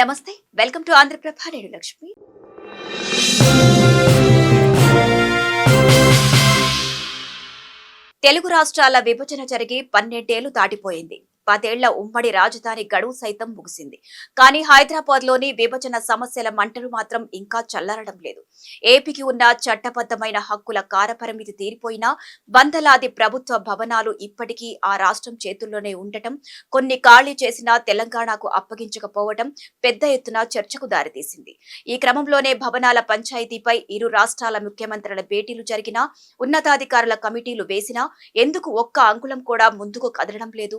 నమస్తే. Welcome to Andhra Prabha. నేను లక్ష్మి. తెలుగు రాష్ట్రాల విభజన జరిగి 12 ఏళ్లు దాటిపోయింది. 10 ఏళ్ల ఉమ్మడి రాజధాని గడువు సైతం ముగిసింది. కానీ హైదరాబాద్ లోని విభజన సమస్యల మంటలు మాత్రం ఇంకా చల్లారడం లేదు. ఏపీకి ఉన్న చట్టబద్దమైన హక్కుల కాలపరిమితి తీరిపోయినా వందలాది ప్రభుత్వ భవనాలు ఇప్పటికీ ఆ రాష్ట్రం చేతుల్లోనే ఉండటం, కొన్ని ఖాళీ చేసినా తెలంగాణకు అప్పగించకపోవడం పెద్ద ఎత్తున చర్చకు దారితీసింది. ఈ క్రమంలోనే భవనాల పంచాయతీపై ఇరు రాష్ట్రాల ముఖ్యమంత్రుల భేటీలు జరిగినా, ఉన్నతాధికారుల కమిటీలు వేసినా ఎందుకు ఒక్క అంగుళం కూడా ముందుకు కదలడం లేదు?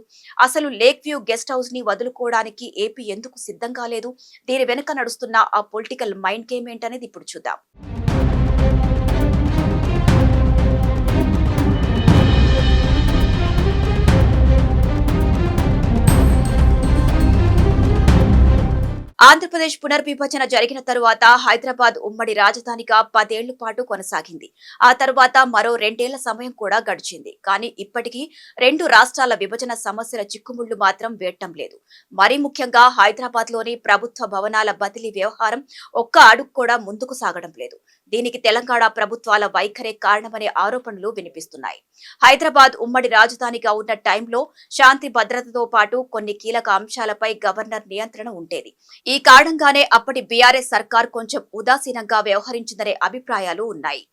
అసలు లేక్ వ్యూ గెస్ట్ హౌస్ ని వదులుకోవడానికి ఏపీ ఎందుకు సిద్ధం కాలేదు? దీని వెనుక నడుస్తున్న ఆ పొలిటికల్ మైండ్ గేమ్ ఏంటనేది ఇప్పుడు చూద్దాం. ఆంధ్రప్రదేశ్ పునర్విభజన జరిగిన తరువాత హైదరాబాద్ ఉమ్మడి రాజధానిగా 10 ఏళ్ల పాటు కొనసాగింది. ఆ తర్వాత మరో 2 ఏళ్ల సమయం కూడా గడిచింది. కానీ ఇప్పటికీ రెండు రాష్ట్రాల విభజన సమస్యల చిక్కుముళ్లు మాత్రం వేయటం లేదు. మరీ ముఖ్యంగా హైదరాబాద్ లోని ప్రభుత్వ భవనాల బదిలీ వ్యవహారం ఒక్క అడుగు కూడా ముందుకు సాగడం లేదు. దీనికి తెలంగాణ ప్రభుత్వాల వైఖరే కారణమనే ఆరోపణలు వినిపిస్తున్నాయి. హైదరాబాద్ ఉమ్మడి రాజధానిగా ఉన్న టైంలో శాంతి భద్రతతో పాటు కొన్ని కీలక అంశాలపై గవర్నర్ నియంత్రణ ఉండేది. ఈ కారణంగానే అప్పటి బీఆర్ఎస్ సర్కార్ కొంచెం ఉదాసీనంగా వ్యవహరించిందనే అభిప్రాయాలు ఉన్నాయి.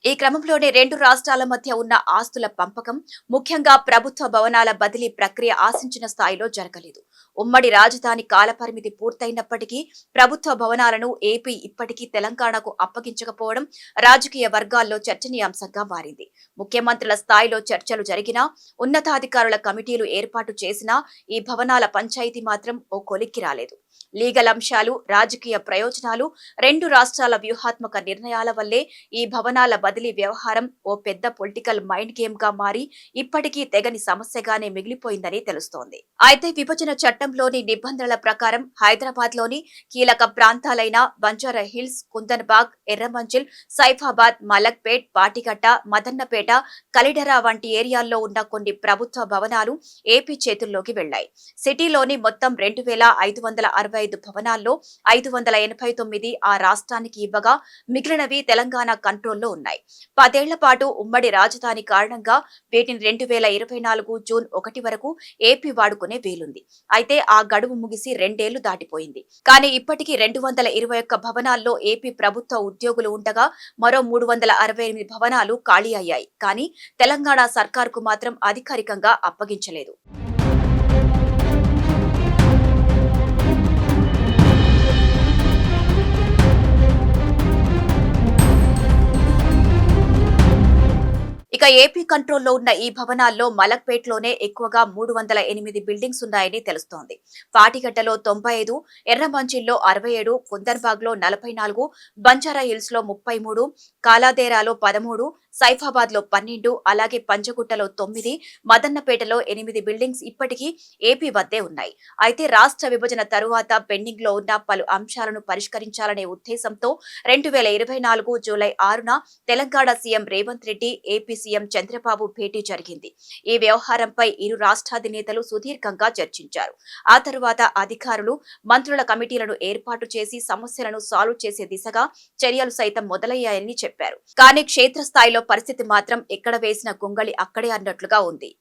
ఈ క్రమంలోనే రెండు రాష్ట్రాల మధ్య ఉన్న ఆస్తుల పంపకం, ముఖ్యంగా ప్రభుత్వ భవనాల బదిలీ ప్రక్రియ ఆశించిన స్థాయిలో జరగలేదు. ఉమ్మడి రాజధాని కాలపరిమితి పూర్తయినప్పటికీ ప్రభుత్వ భవనాలను ఏపీ ఇప్పటికీ తెలంగాణకు అప్పగించకపోవడం రాజకీయ వర్గాల్లో చర్చనీయాంశంగా మారింది. ముఖ్యమంత్రుల స్థాయిలో చర్చలు జరిగినా, ఉన్నతాధికారుల కమిటీలు ఏర్పాటు చేసినా ఈ భవనాల పంచాయతీ మాత్రం ఓ కొలిక్కి రాలేదు. లీగల్ అంశాలు, రాజకీయ ప్రయోజనాలు, రెండు రాష్ట్రాల వ్యూహాత్మక నిర్ణయాల వల్లే ఈ భవనాల బదిలీ వ్యవహారం ఓ పెద్ద పొలిటికల్ మైండ్ గేమ్ గా మారి ఇప్పటికీ తెగని సమస్యగానే మిగిలిపోయిందని తెలుస్తోంది. అయితే విభజన చట్టంలోని నిబంధనల ప్రకారం హైదరాబాద్ లోని కీలక ప్రాంతాలైన బంజారా హిల్స్, కుందన్బాగ్, ఎర్రమంజిల్, సైఫాబాద్, మలక్పేట్, పాటిగట్ట, మదన్నపేట, కలిడెరా వంటి ఏరియాల్లో ఉన్న కొన్ని ప్రభుత్వ భవనాలు ఏపీ చేతుల్లోకి వెళ్లాయి. సిటీలోని మొత్తం 2565 భవనాల్లో 589 ఆ రాష్ట్రానికి ఇవ్వగా మిగిలినవి తెలంగాణ కంట్రోల్లో ఉన్నాయి. 10 ఏళ్ల పాటు ఉమ్మడి రాజధాని కారణంగా వీటిని 2024 జూన్ 1 వరకు ఏపీ వాడుకునే వీలుంది. అయితే ఆ గడువు ముగిసి 2 ఏళ్లు దాటిపోయింది. కానీ ఇప్పటికీ 221 భవనాల్లో ఏపీ ప్రభుత్వ ఉద్యోగులు ఉండగా మరో 368 భవనాలు ఖాళీ అయ్యాయి. కానీ తెలంగాణ సర్కార్కు మాత్రం అధికారికంగా అప్పగించలేదు. ఇక ఏపీ కంట్రోల్లో ఉన్న ఈ భవనాల్లో మలక్పేట్లోనే ఎక్కువగా 308 బిల్డింగ్స్ ఉన్నాయని తెలుస్తోంది. పాటిగట్టలో 95, ఎర్రమంజిల్లో 67, కుందర్బాగ్ లో 44, బంజారా హిల్స్ లో 33, కాలాదేరాలో 13, సైఫాబాద్ లో 12, అలాగే పంజగుట్టలో 9, మదన్నపేటలో 8 బిల్డింగ్స్ ఇప్పటికీ ఏపీ వద్దే ఉన్నాయి. అయితే రాష్ట్ర విభజన తరువాత పెండింగ్ లో ఉన్న పలు అంశాలను పరిష్కరించాలనే ఉద్దేశంతో 2024 జూలై 6న Telangana CM Revanth Reddy, AP CM Chandrababu భేటీ జరిగింది. ఈ వ్యవహారంపై ఇరు రాష్ట్రాధినేతలు సుదీర్ఘంగా చర్చించారు. ఆ తరువాత అధికారులు, మంత్రుల కమిటీలను ఏర్పాటు చేసి సమస్యలను సాల్వ్ చేసే దిశగా చర్యలు సైతం మొదలయ్యాయని చెప్పారు. కానీ క్షేత్రస్థాయిలో పరిస్థితి మాత్రం ఎక్కడ వేసిన గొంగళి అక్కడే అన్నట్లుగా ఉంది.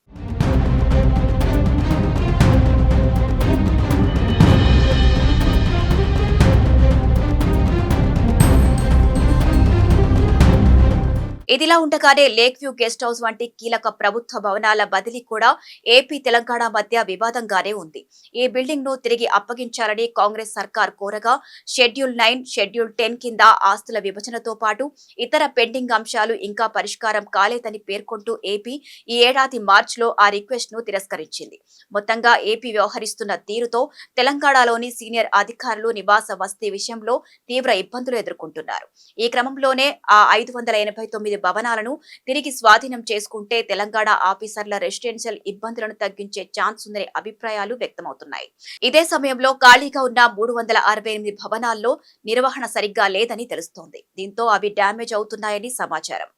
ఇదిలా ఉండగానే లేక్ వ్యూ గెస్ట్ హౌస్ వంటి కీలక ప్రభుత్వ భవనాల బదిలీ కూడా ఏపీ తెలంగాణ మధ్య వివాదంగానే ఉంది. ఈ బిల్డింగ్ ను తిరిగి అప్పగించాలని కాంగ్రెస్ సర్కార్ కోరగా షెడ్యూల్ 9, షెడ్యూల్ 10 కింద ఆస్తుల విభజనతో పాటు ఇతర పెండింగ్ అంశాలు ఇంకా పరిష్కారం కాలేదని పేర్కొంటూ ఏపీ ఈ ఏడాది మార్చిలో ఆ రిక్వెస్ట్ ను తిరస్కరించింది. మొత్తంగా ఏపీ వ్యవహరిస్తున్న తీరుతో తెలంగాణలోని సీనియర్ అధికారులు నివాస వసతి విషయంలో తీవ్ర ఇబ్బందులు ఎదుర్కొంటున్నారు. ఈ క్రమంలోనే ఆ 589 భవనాలను తిరిగి స్వాధీనం చేసుకుంటే తెలంగాణ ఆఫీసర్ల రెసిడెన్షియల్ ఇబ్బందులను తగ్గించే ఛాన్స్ ఉందనే అభిప్రాయాలు వ్యక్తమవుతున్నాయి. ఇదే సమయంలో ఖాళీగా ఉన్న 368 భవనాల్లో నిర్వహణ సరిగ్గా లేదని తెలుస్తోంది. దీంతో అవి డ్యామేజ్ అవుతున్నాయని సమాచారం.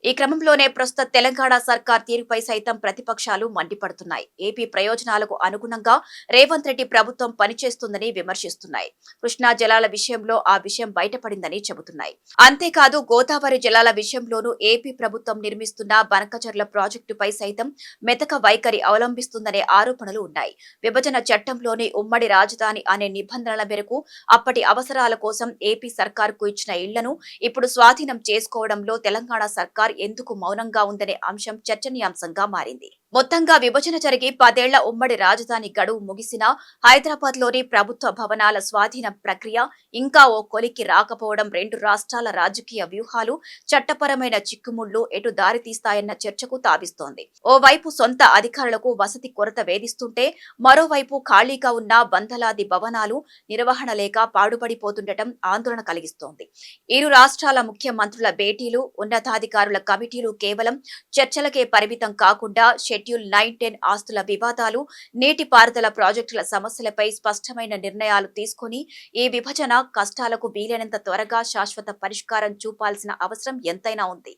ఈ క్రమంలోనే ప్రస్తుత తెలంగాణ సర్కార్ తీరుపై సైతం ప్రతిపక్షాలు మండిపడుతున్నాయి. ఏపీ ప్రయోజనాలకు అనుగుణంగా రేవంత్ రెడ్డి ప్రభుత్వం పనిచేస్తుందని విమర్శిస్తున్నాయి. కృష్ణా జలాల విషయంలో ఆ విషయం బయటపడిందని చెబుతున్నాయి. అంతేకాదు గోదావరి జలాల విషయంలోనూ ఏపీ ప్రభుత్వం నిర్మిస్తున్న బనకచర్ల ప్రాజెక్టుపై సైతం మెతక వైఖరి అవలంబిస్తుందనే ఆరోపణలు ఉన్నాయి. విభజన చట్టంలోని ఉమ్మడి రాజధాని అనే నిబంధనల మేరకు అప్పటి అవసరాల కోసం ఏపీ సర్కార్కు ఇచ్చిన ఇళ్లను ఇప్పుడు స్వాధీనం చేసుకోవడంలో తెలంగాణ సర్కార్ ఎందుకు మౌనంగా ఉందనే అంశం చర్చనీయాంశంగా మారింది. మొత్తంగా విభజన జరిగి 10 ఏళ్ల ఉమ్మడి రాజధాని గడువు ముగిసినా హైదరాబాద్ లోని ప్రభుత్వ భవనాల స్వాధీన ప్రక్రియ ఇంకా ఓ కొలిక్కి రాకపోవడం రెండు రాష్ట్రాల రాజకీయ వ్యూహాలు, చట్టపరమైన చిక్కుముళ్లు ఎటు దారితీస్తాయన్న చర్చకు తావిస్తోంది. ఓవైపు సొంత అధికారులకు వసతి కొరత వేధిస్తుంటే మరోవైపు ఖాళీగా ఉన్న వందలాది భవనాలు నిర్వహణ లేక పాడుపడిపోతుండటం ఆందోళన కలిగిస్తోంది. ఇరు రాష్ట్రాల ముఖ్యమంత్రుల భేటీలు, ఉన్నతాధికారుల కమిటీలు కేవలం చర్చలకే పరిమితం కాకుండా షెడ్యూల్ 9, 10 ఆస్తుల వివాదాలు, నీటిపారుదల ప్రాజెక్టుల సమస్యలపై స్పష్టమైన నిర్ణయాలు తీసుకుని ఈ విభజన కష్టాలకు వీలైనంత త్వరగా శాశ్వత పరిష్కారం చూపాల్సిన అవసరం ఎంతైనా ఉంది.